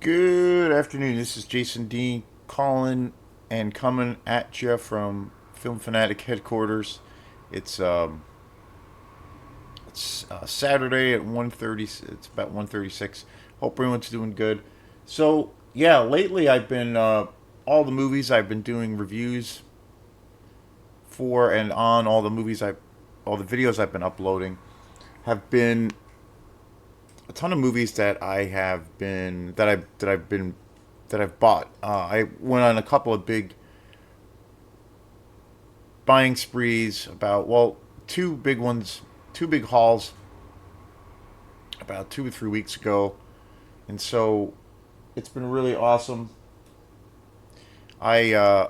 Good afternoon. This is Jason Dean calling and coming at you from Film Fanatic headquarters. It's Saturday at 1:30. It's about 1:36. Hope everyone's doing good. So yeah, lately I've been all the movies I've been doing reviews for and on all the videos I've been uploading have been a ton of movies that I have been that I've bought. I went on a couple of big buying sprees about two big ones, two big hauls about 2 or 3 weeks ago, and so it's been really awesome. I uh,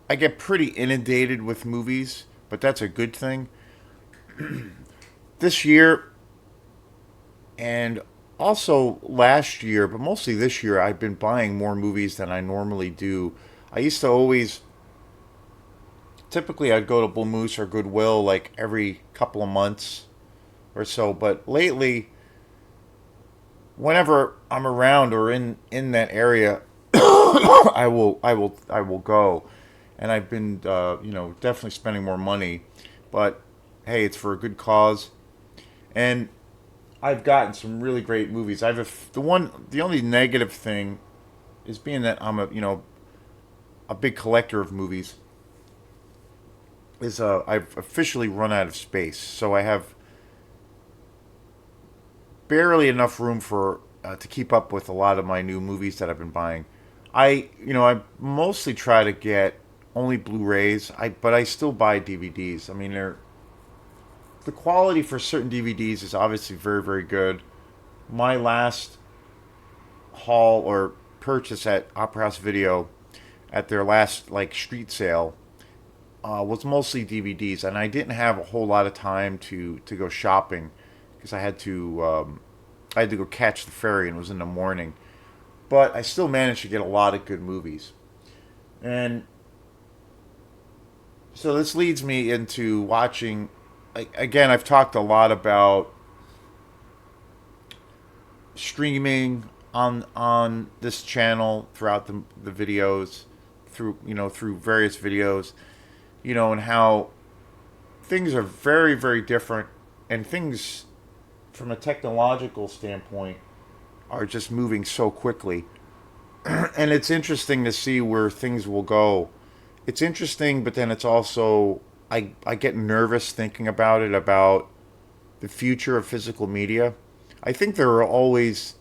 I get pretty inundated with movies, but that's a good thing. This year and also last year, but mostly this year, I've been buying more movies than I normally do. I used to always typically I'd go to Bull Moose or Goodwill like every couple of months or so, but lately, whenever I'm around or in that area, I will go, and I've been definitely spending more money, but hey, it's for a good cause, and I've gotten some really great movies. The only negative thing is being that I'm a big collector of movies. Is I've officially run out of space, so I have barely enough room for to keep up with a lot of my new movies that I've been buying. I mostly try to get only Blu-rays. But I still buy DVDs. I mean, the quality for certain DVDs is obviously very very good. My last haul or purchase at Opera House Video at their last like street sale was mostly DVDs, and I didn't have a whole lot of time to go shopping because I had to go catch the ferry and it was in the morning. But I still managed to get a lot of good movies, and so this leads me into watching. Again, I've talked a lot about streaming on this channel throughout the videos, through various videos, and how things are very very different, and things from a technological standpoint are just moving so quickly. And it's interesting to see where things will go. It's interesting, but then it's also I get nervous thinking about it, about the future of physical media. I think there are always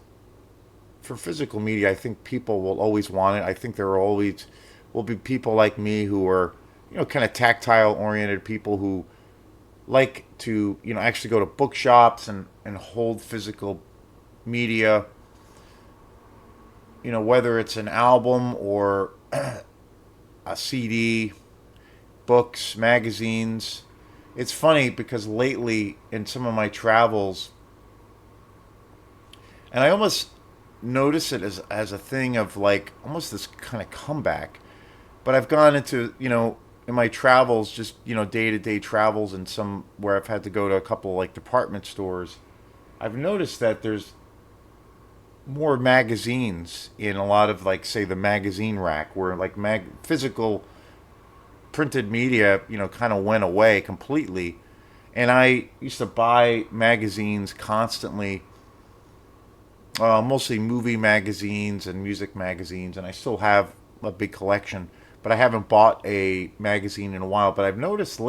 for physical media. I think people will always want it. I think there are always will be people like me who are kind of tactile oriented people who like to actually go to bookshops and hold physical media, whether it's an album or a CD, books, magazines. It's funny because lately in some of my travels, and I almost notice it as a thing of like almost this kind of comeback. But I've gone into, in my travels, just, day to day travels, and some where I've had to go to a couple like department stores. I've noticed that there's more magazines in a lot of like say the magazine rack where like physical printed media kind of went away completely, and I used to buy magazines constantly, mostly movie magazines and music magazines, and I still have a big collection, but I haven't bought a magazine in a while. But I've noticed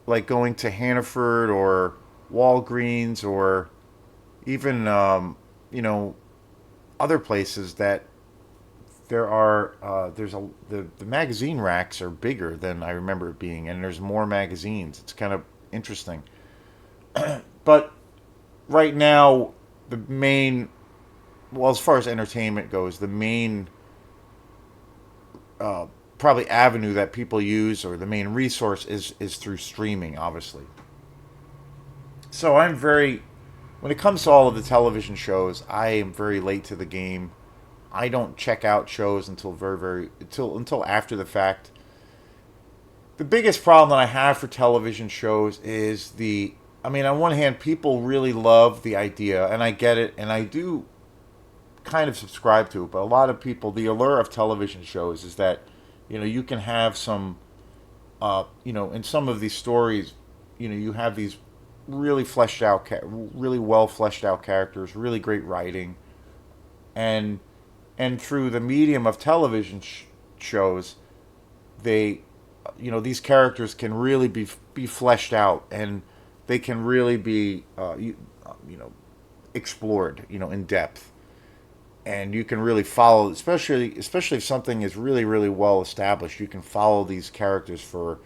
like going to Hannaford or Walgreens or even other places that the magazine racks are bigger than I remember it being, and there's more magazines. It's kind of interesting. But right now, the main well, as far as entertainment goes, the main probably avenue that people use or the main resource is through streaming, obviously. So when it comes to all of the television shows, I am very late to the game. I don't check out shows until until after the fact. The biggest problem that I have for television shows is the I mean, on one hand, people really love the idea, and I get it, and I do kind of subscribe to it. But a lot of people, the allure of television shows is that, you can have some, in some of these stories, you have these really fleshed out, really well fleshed out characters, really great writing, and through the medium of television shows, they, these characters can really be fleshed out, and they can really be, you know, explored, in depth, and you can really follow, especially if something is really really well established. You can follow these characters for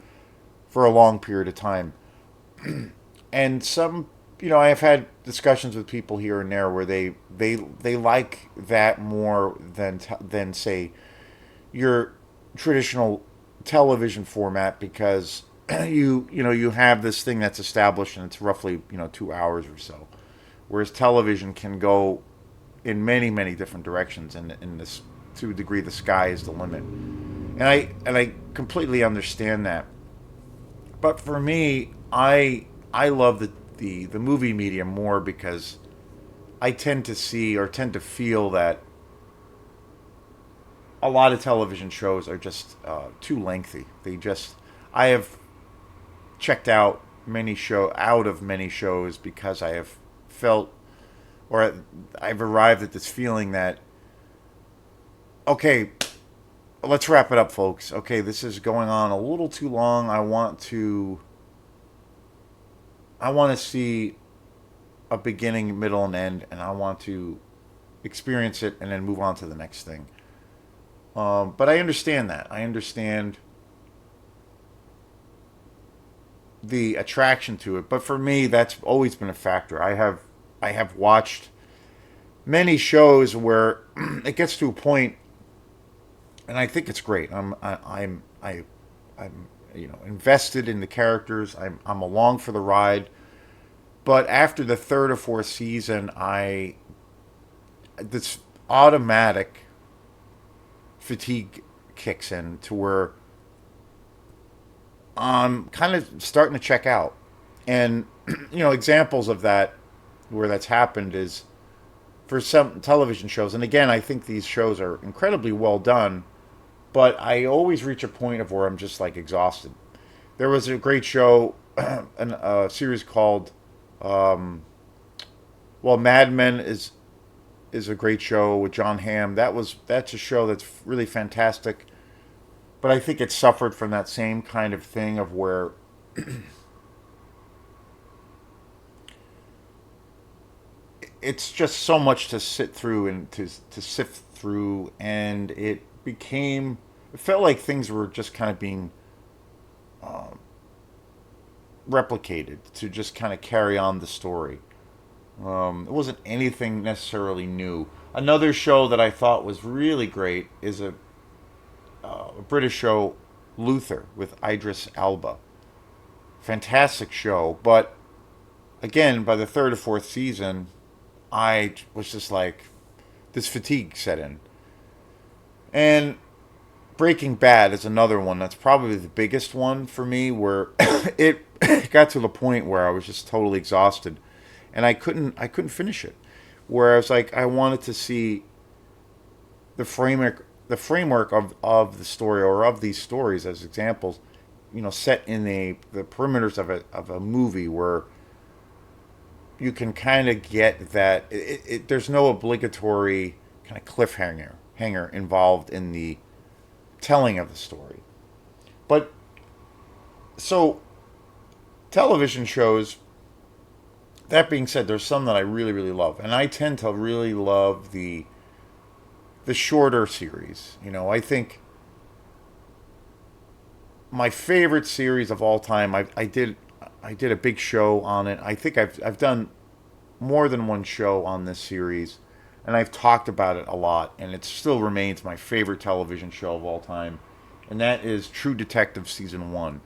a long period of time, and some, I have had discussions with people here and there where they like that more than say your traditional television format, because you have this thing that's established, and it's roughly 2 hours or so, whereas television can go in many many different directions, and in this, to a degree, the sky is the limit, and I completely understand that. But for me, I love the movie medium more, because I tend to see, or tend to feel, that a lot of television shows are just too lengthy. I have checked out of many shows, because I have felt, or I've arrived at this feeling that, okay, let's wrap it up, folks. Okay, this is going on a little too long. I want to see a beginning, middle, and end, and I want to experience it and then move on to the next thing. But I understand that. I understand the attraction to it. But for me, that's always been a factor. I have watched many shows where it gets to a point, and I think it's great. I'm invested in the characters. I'm along for the ride. But after the third or fourth season, this automatic fatigue kicks in, to where I'm kind of starting to check out. And examples of that, where that's happened, is for some television shows. And again, I think these shows are incredibly well done, but I always reach a point of where I'm just like exhausted. There was a great show, a series called, well, Mad Men is a great show with John Hamm. That's a show that's really fantastic, but I think it suffered from that same kind of thing, of where it's just so much to sit through, and to sift through, and it felt like things were just kind of being replicated to just kind of carry on the story. It wasn't anything necessarily new. Another show that I thought was really great is a British show, Luther, with Idris Elba. Fantastic show, but again, by the third or fourth season, I was just like, this fatigue set in. And Breaking Bad is another one that's probably the biggest one for me, where it got to the point where I was just totally exhausted, and I couldn't finish it. Where I was like, I wanted to see the framework of the story, or of these stories as examples, set in the perimeters of a movie, where you can kind of get that there's no obligatory kind of hanger involved in the telling of the story. But so television shows. That being said, there's some that I really really love, and I tend to really love the shorter series. I think my favorite series of all time. I did a big show on it. I think I've done more than one show on this series, and I've talked about it a lot, and it still remains my favorite television show of all time, and that is True Detective season one.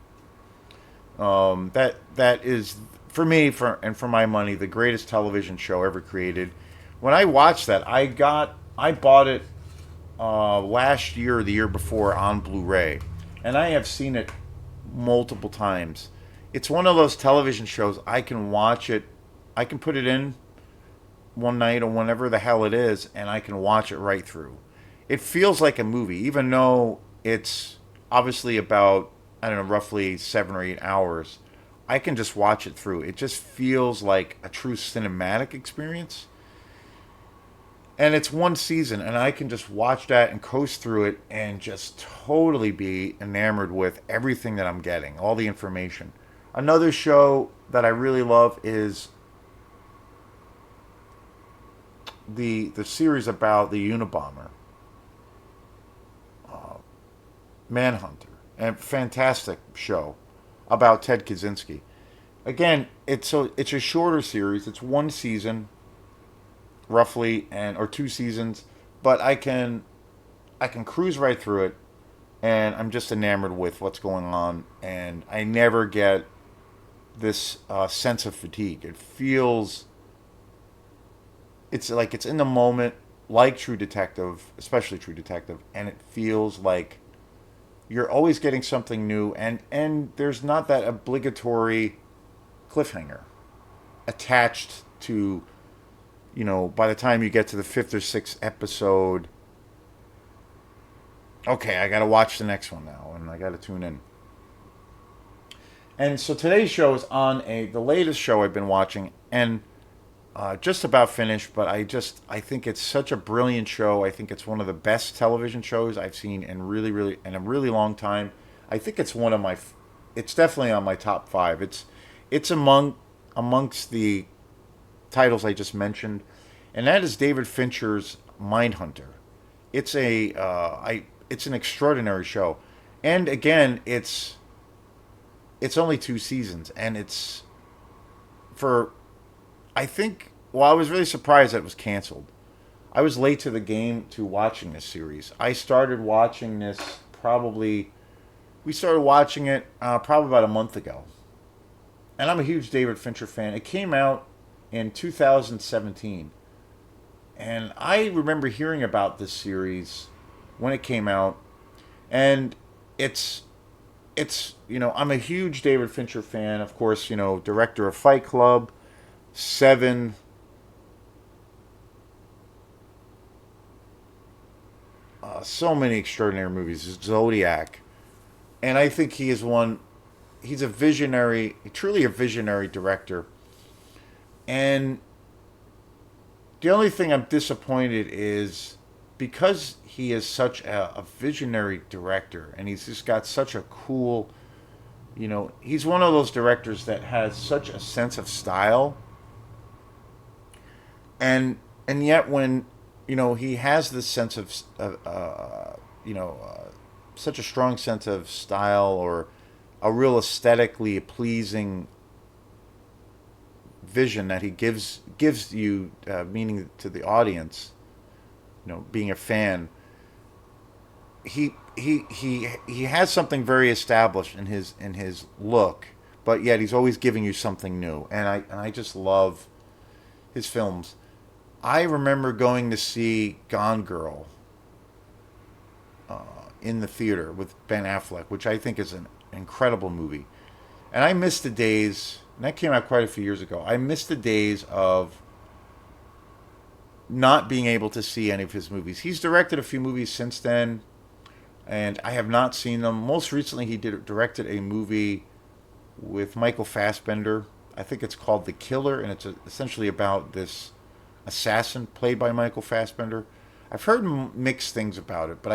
That is, for me, for my money, the greatest television show ever created. When I watched that, I bought it last year or the year before on Blu-ray, and I have seen it multiple times. it's one of those television shows I can watch it. I can put it in one night or whenever the hell it is, and I can watch it right through. It feels like a movie, even though it's obviously about, I don't know, roughly 7 or 8 hours. I can just watch it through. It just feels like a true cinematic experience. And it's one season, and I can just watch that and coast through it and just totally be enamored with everything that I'm getting, all the information. Another show that I really love is the series about the Unabomber, Manhunter, and fantastic show about Ted Kaczynski. Again, it's a shorter series. It's one season, roughly, and or 2 seasons, but I can cruise right through it, and I'm just enamored with what's going on, and I never get this sense of fatigue. It's like it's in the moment, like True Detective, especially True Detective, and it feels like you're always getting something new, and there's not that obligatory cliffhanger attached to, by the time you get to the fifth or sixth episode, okay, I got to watch the next one now, and I got to tune in. And so today's show is on the latest show I've been watching, and just about finished. But I think it's such a brilliant show. I think it's one of the best television shows I've seen in really in a really long time. I think it's one of my, it's definitely on my top five. It's amongst the titles I just mentioned, and that is David Fincher's Mindhunter. It's an extraordinary show, and again, it's only 2 seasons, and it's for, I think. Well, I was really surprised that it was canceled. I was late to the game to watching this series. I started watching this probably. We started watching it probably about a month ago, and I'm a huge David Fincher fan. It came out in 2017, and I remember hearing about this series when it came out, and it's I'm a huge David Fincher fan. Of course, director of Fight Club, Seven, so many extraordinary movies, Zodiac, and I think he is one. He's a visionary, truly a visionary director. And the only thing I'm disappointed is because he is such a visionary director, and he's just got such a cool, he's one of those directors that has such a sense of style, and yet when he has this sense of such a strong sense of style, or a real aesthetically pleasing vision that he gives you, meaning to the audience, being a fan. He has something very established in his look, but yet he's always giving you something new, and I just love his films. I remember going to see Gone Girl in the theater with Ben Affleck, which I think is an incredible movie. And I miss the days, and that came out quite a few years ago. I miss the days of not being able to see any of his movies. He's directed a few movies since then, and I have not seen them. Most recently, he directed a movie with Michael Fassbender. I think it's called The Killer, and it's essentially about this assassin played by Michael Fassbender. I've heard mixed things about it, but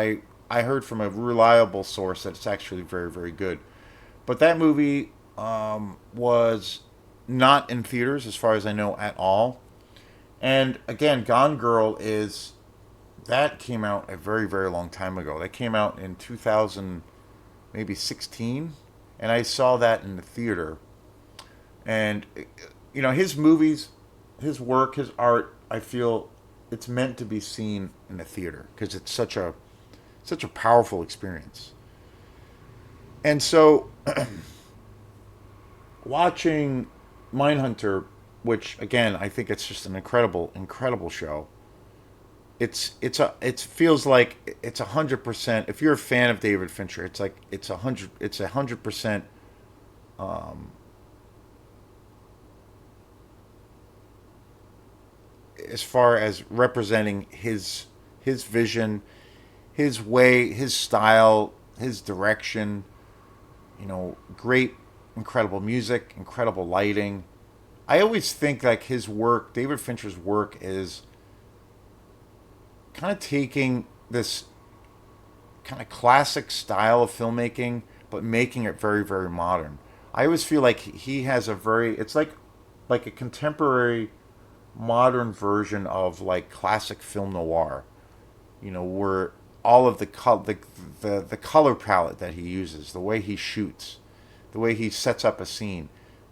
I heard from a reliable source that it's actually very, very good. But that movie was not in theaters, as far as I know, at all. And again, Gone Girl that came out a very, very long time ago. That came out in 2000, maybe 16, and I saw that in the theater. And his movies, his work, his art, I feel it's meant to be seen in the theater because it's such a powerful experience. And so, watching Mindhunter, which again I think it's just an incredible, incredible show. It feels like it's 100%. If you're a fan of David Fincher, it's like it's 100%. as far as representing his vision, his way, his style, his direction. Great, incredible music, incredible lighting. I always think like his work, David Fincher's work, is kind of taking this kind of classic style of filmmaking, but making it very, very modern. I always feel like he has a very, it's like a contemporary modern version of like classic film noir. Where all of the color palette that he uses, the way he shoots, the way he sets up a scene,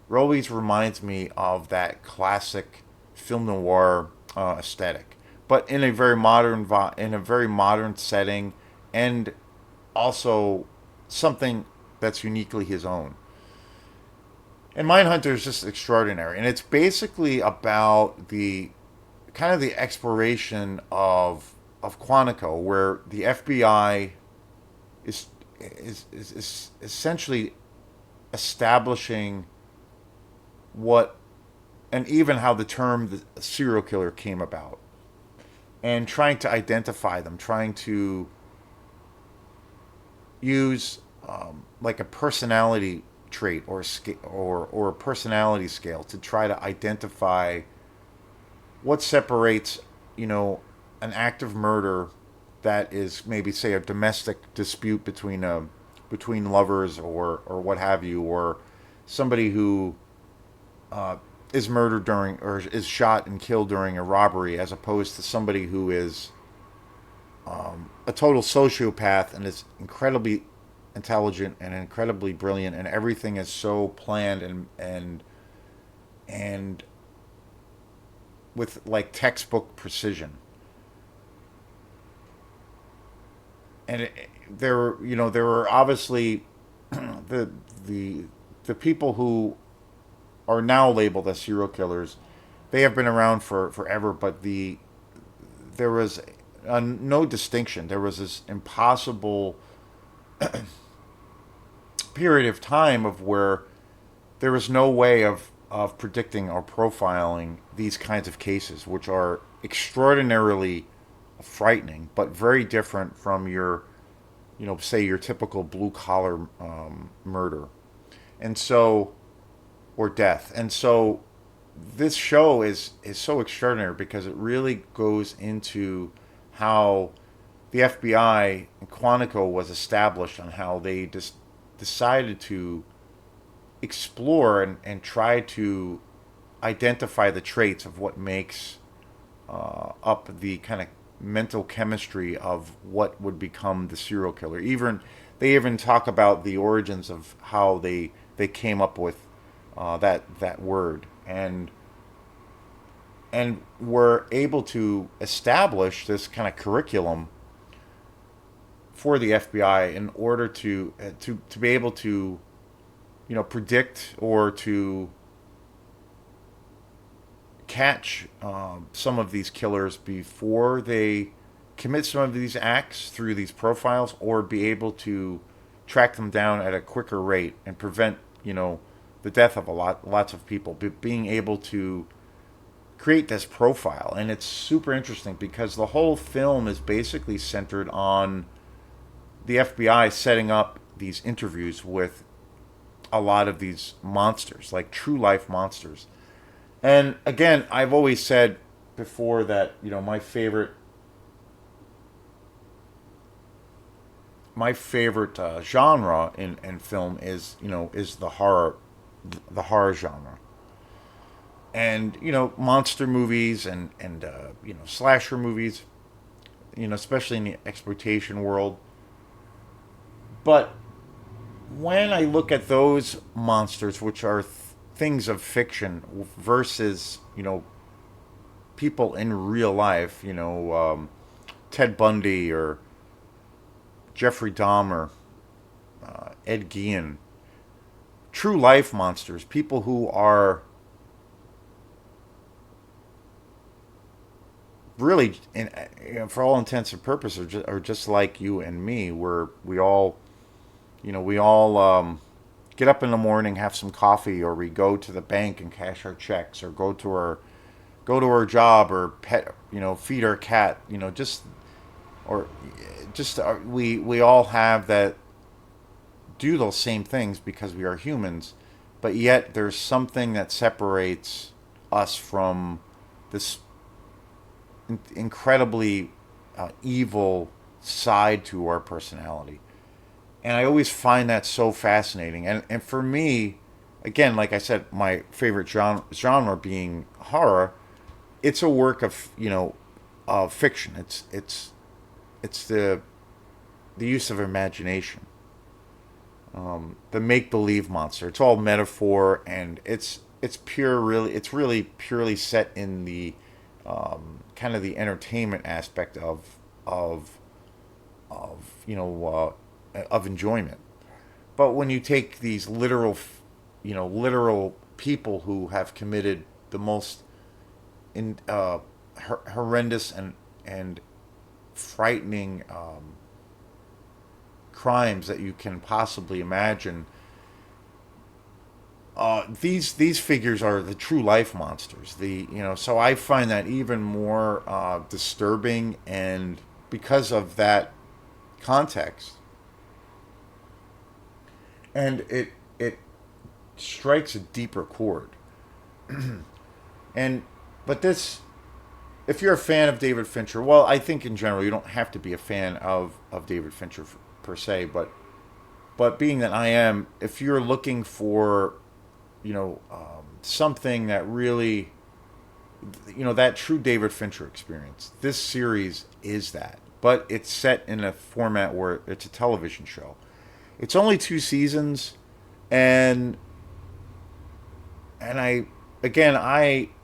it always reminds me of that classic film noir aesthetic, but in a very modern setting, and also something that's uniquely his own. And Mindhunter is just extraordinary, and it's basically about the kind of the exploration of Quantico, where the FBI is essentially establishing what, and even how the term the serial killer came about, and trying to identify them, trying to use like a personality trait or a personality scale to try to identify what separates, an act of murder that is maybe say a domestic dispute between lovers or what have you, or somebody who is murdered during or is shot and killed during a robbery, as opposed to somebody who is a total sociopath and is incredibly intelligent and incredibly brilliant, and everything is so planned and with like textbook precision. And there were obviously the the people who are now labeled as serial killers. They have been around for forever, but there was no distinction. There was this impossible period of time of where there was no way of predicting or profiling these kinds of cases, which are extraordinarily frightening, but very different from your, say your typical blue collar murder, and so or death. And so this show is so extraordinary because it really goes into how the FBI and Quantico was established, on how they just decided to explore and try to identify the traits of what makes up the kind of mental chemistry of what would become the serial killer. Even they even talk about the origins of how they came up with that word, and were able to establish this kind of curriculum for the FBI in order to be able to predict or to catch some of these killers before they commit some of these acts through these profiles, or be able to track them down at a quicker rate and prevent the death of lots of people. Being able to create this profile, and it's super interesting because the whole film is basically centered on the FBI setting up these interviews with a lot of these monsters, like true life monsters. And again, I've always said before that my favorite genre in film is the horror genre, and monster movies and slasher movies, especially in the exploitation world. But when I look at those monsters, which are things of fiction, versus people in real life, Ted Bundy or Jeffrey Dahmer, Ed Gein, true life monsters, people who are really, for all intents and purposes, are just like you and me, where we all get up in the morning, have some coffee, or we go to the bank and cash our checks, or go to our go to our job or pet, feed our cat, or just we all have that, do those same things because we are humans, but yet there's something that separates us from this incredibly evil side to our personality. And I always find that so fascinating. And for me, again, like I said, my favorite genre being horror, it's a work of of fiction. It's the use of imagination, the make believe monster. It's all metaphor, and it's pure. Really, it's really purely set in the kind of the entertainment aspect of enjoyment. But when you take these literal people who have committed the most horrendous and frightening crimes that you can possibly imagine, these figures are the true life monsters. So I find that even more disturbing, and because of that context, and it strikes a deeper chord. And but this, if you're a fan of David Fincher, well, I think in general you don't have to be a fan of David Fincher per se, but being that I am, if you're looking for something that really, that true David Fincher experience, this series is that. But it's set in a format where it's a television show. It's only 2 seasons, and I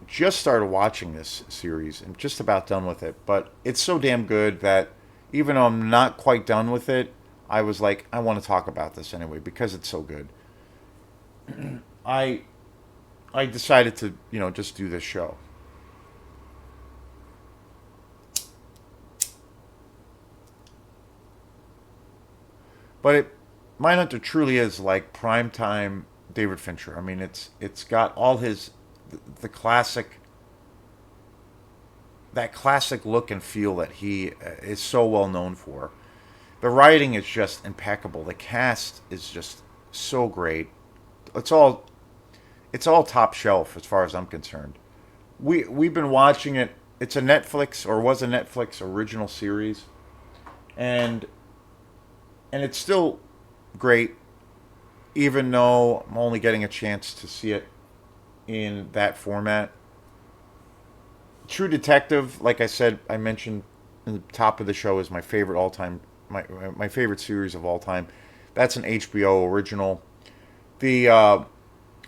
just started watching this series and just about done with it. But it's so damn good that even though I'm not quite done with it, I was like, I want to talk about this anyway because it's so good. I I decided to just do this show. But Mindhunter truly is like primetime David Fincher. I mean, it's got all his the classic, that classic look and feel that he is so well known for. The writing is just impeccable. The cast is just so great. It's all it's all top shelf as far as I'm concerned. We've been watching it. It's a Netflix, or was a Netflix original series, and it's still great, even though I'm only getting a chance to see it in that format. True Detective, like I said, I mentioned in the top of the show, is my favorite all time, my favorite series of all time. That's an HBO original. The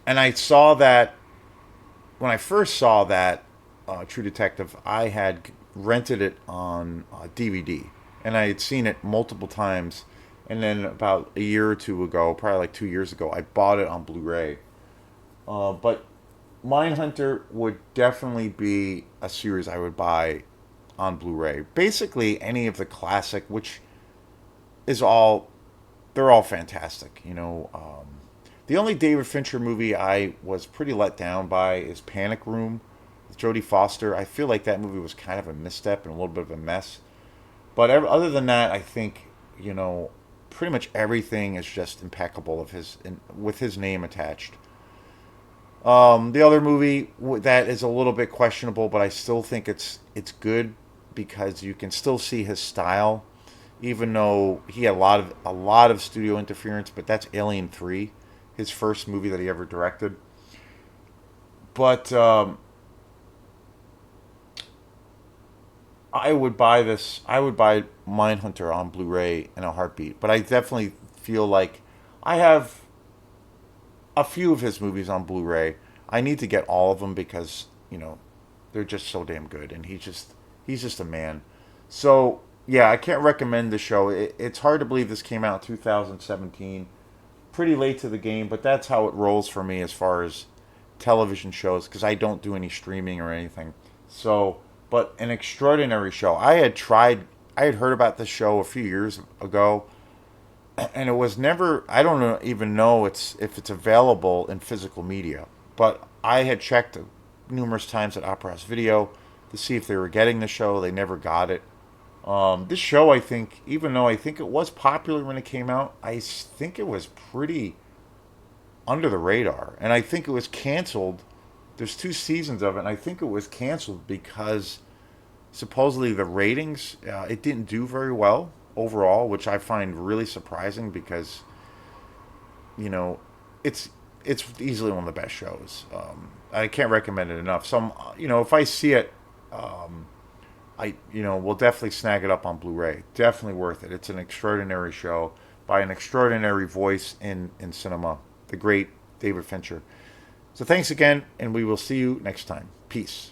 And I saw that when I first saw that True Detective, I had rented it on DVD, and I had seen it multiple times. And then about a year or two ago, probably like 2 years ago, I bought it on Blu-ray. But Mindhunter would definitely be a series I would buy on Blu-ray. Basically, any of the classic, which is all, they're all fantastic. The only David Fincher movie I was pretty let down by is Panic Room with Jodie Foster. I feel like that movie was kind of a misstep and a little bit of a mess. But other than that, I think pretty much everything is just impeccable of his with his name attached. The other movie that is a little bit questionable, but I still think it's good because you can still see his style, even though he had a lot of studio interference. But that's Alien 3, his first movie that he ever directed. But I would buy this. I would buy Mindhunter on Blu-ray in a heartbeat. But I definitely feel like I have a few of his movies on Blu-ray. I need to get all of them because they're just so damn good, and he's just a man. So yeah, I can't recommend the show. It's hard to believe this came out in 2017, pretty late to the game, but that's how it rolls for me as far as television shows because I don't do any streaming or anything. So, but an extraordinary show. I had heard about this show a few years ago, and it was never. I don't even know if it's available in physical media, but I had checked, numerous times at Opera House Video to see if they were getting the show. They never got it. This show, I think, even though I think it was popular when it came out, I think it was pretty under the radar. And I think it was canceled. There's 2 seasons of it, and I think it was canceled because supposedly the ratings, it didn't do very well overall, which I find really surprising because, you know, it's it's easily one of the best shows. I can't recommend it enough. Some, if I see it, will definitely snag it up on Blu-ray. Definitely worth it. It's an extraordinary show by an extraordinary voice in cinema, the great David Fincher. So thanks again, and we will see you next time. Peace.